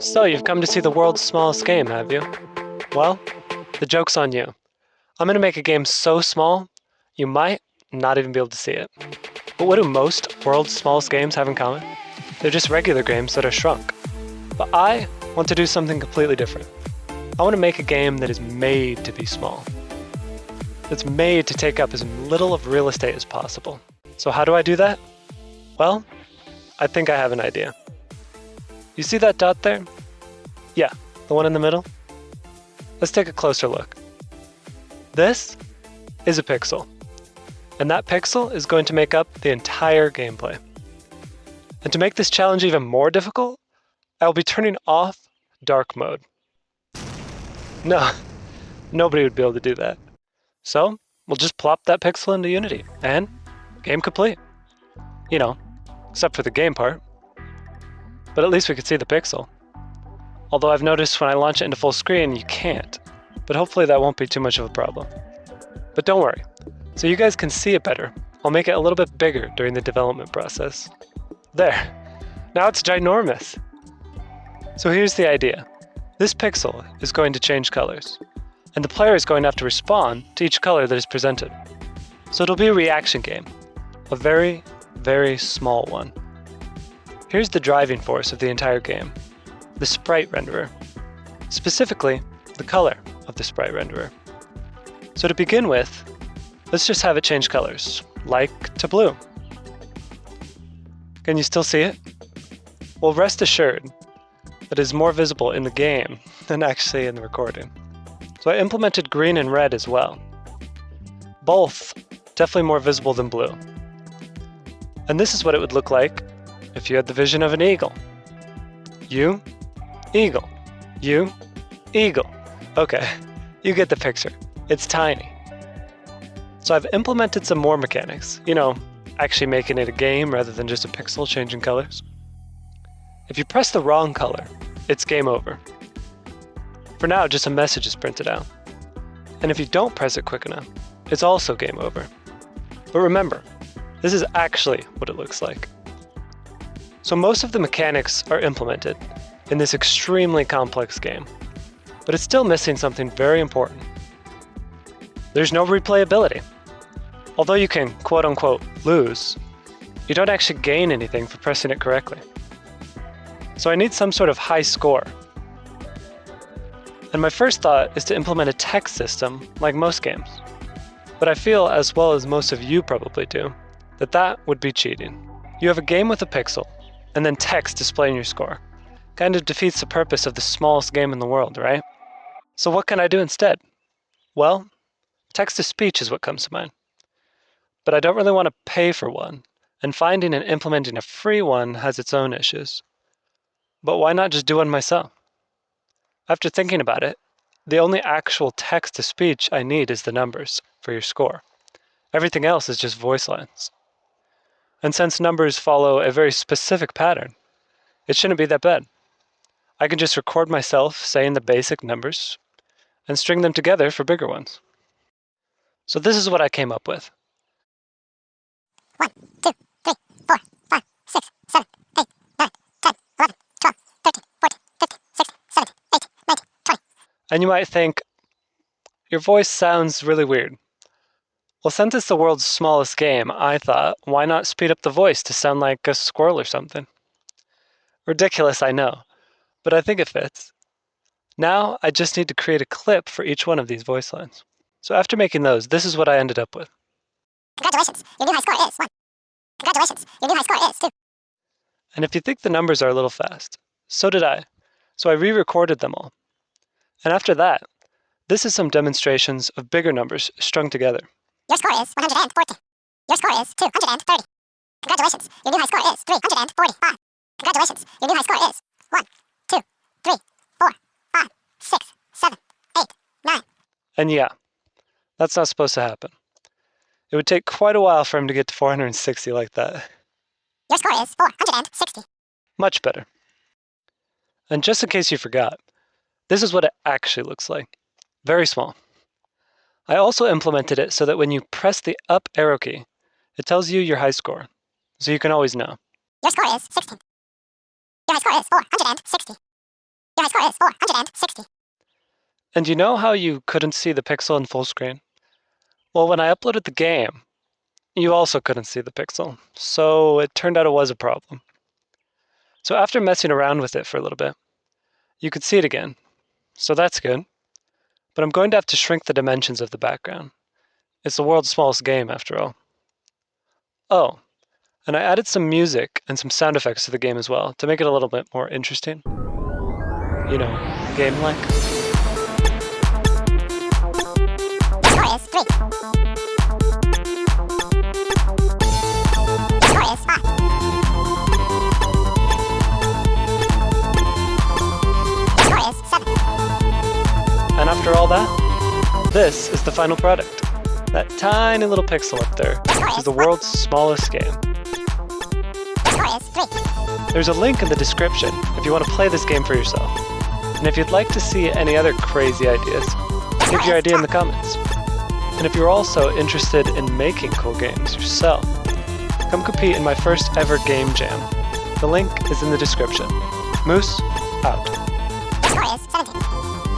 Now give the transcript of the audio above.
So you've come to see the world's smallest game, have you? Well, the joke's on you. I'm going to make a game so small, you might not even be able to see it. But what do most world's smallest games have in common? They're just regular games that are shrunk. But I want to do something completely different. I want to make a game that is made to be small. That's made to take up as little of real estate as possible. So how do I do that? Well, I think I have an idea. You see that dot there? Yeah, the one in the middle? Let's take a closer look. This is a pixel. And that pixel is going to make up the entire gameplay. And to make this challenge even more difficult, I will be turning off dark mode. No, nobody would be able to do that. So we'll just plop that pixel into Unity and game complete. You know, except for the game part. But at least we could see the pixel. Although I've noticed when I launch it into full screen, you can't. But hopefully that won't be too much of a problem. But don't worry, so you guys can see it better, I'll make it a little bit bigger during the development process. There, now it's ginormous. So here's the idea. This pixel is going to change colors, and the player is going to have to respond to each color that is presented. So it'll be a reaction game, a very, very small one. Here's the driving force of the entire game, the sprite renderer. Specifically, the color of the sprite renderer. So to begin with, let's just have it change colors, like to blue. Can you still see it? Well, rest assured that it is more visible in the game than actually in the recording. So I implemented green and red as well. Both definitely more visible than blue. And this is what it would look like if you had the vision of an eagle. You, eagle. You, eagle. Okay, you get the picture. It's tiny. So I've implemented some more mechanics, actually making it a game rather than just a pixel changing colors. If you press the wrong color, it's game over. For now, just a message is printed out. And if you don't press it quick enough, it's also game over. But remember, this is actually what it looks like. So most of the mechanics are implemented in this extremely complex game, but it's still missing something very important. There's no replayability. Although you can quote-unquote lose, you don't actually gain anything for pressing it correctly. So I need some sort of high score. And my first thought is to implement a text system like most games. But I feel, as well as most of you probably do, that that would be cheating. You have a game with a pixel, and then text displaying your score. Kind of defeats the purpose of the smallest game in the world, right? So what can I do instead? Well, text-to-speech is what comes to mind. But I don't really want to pay for one, and finding and implementing a free one has its own issues. But why not just do one myself? After thinking about it, the only actual text-to-speech I need is the numbers for your score. Everything else is just voice lines. And since numbers follow a very specific pattern, it shouldn't be that bad. I can just record myself saying the basic numbers and string them together for bigger ones. So this is what I came up with. 1, 2, 3, 4, 5, 6, 7, 8, 9, 10, 11, 12, 13, 14, 15, 16, 17, 18, 19, 20. And you might think, your voice sounds really weird. Well, since it's the world's smallest game, I thought, why not speed up the voice to sound like a squirrel or something? Ridiculous, I know, but I think it fits. Now, I just need to create a clip for each one of these voice lines. So after making those, this is what I ended up with. Congratulations, your new high score is 1. Congratulations, your new high score is 2. And if you think the numbers are a little fast, so did I. So I re-recorded them all. And after that, this is some demonstrations of bigger numbers strung together. Your score is 140. Your score is 230. Congratulations, your new high score is 345. Congratulations, your new high score is 1, 2, 3, 4, 5, 6, 7, 8, 9. And yeah, that's not supposed to happen. It would take quite a while for him to get to 460 like that. Your score is 460. Much better. And just in case you forgot, this is what it actually looks like. Very small. I also implemented it so that when you press the up arrow key, it tells you your high score, so you can always know. Your score is 16. Your high score is 460. Your high score is 460. And you know how you couldn't see the pixel in full screen? Well, when I uploaded the game, you also couldn't see the pixel, so it turned out it was a problem. So after messing around with it for a little bit, you could see it again, so that's good. But I'm going to have to shrink the dimensions of the background. It's the world's smallest game, after all. Oh, and I added some music and some sound effects to the game as well, to make it a little bit more interesting. You know, game-like. Your score is 3. Your score is 5. Your score is 7. And after all that, this is the final product. That tiny little pixel up there, which is the world's smallest game. Your score is 3. There's a link in the description if you want to play this game for yourself. And if you'd like to see any other crazy ideas, leave your idea in the comments. And if you're also interested in making cool games yourself, come compete in my first ever game jam. The link is in the description. Moose, out. Your score is 17.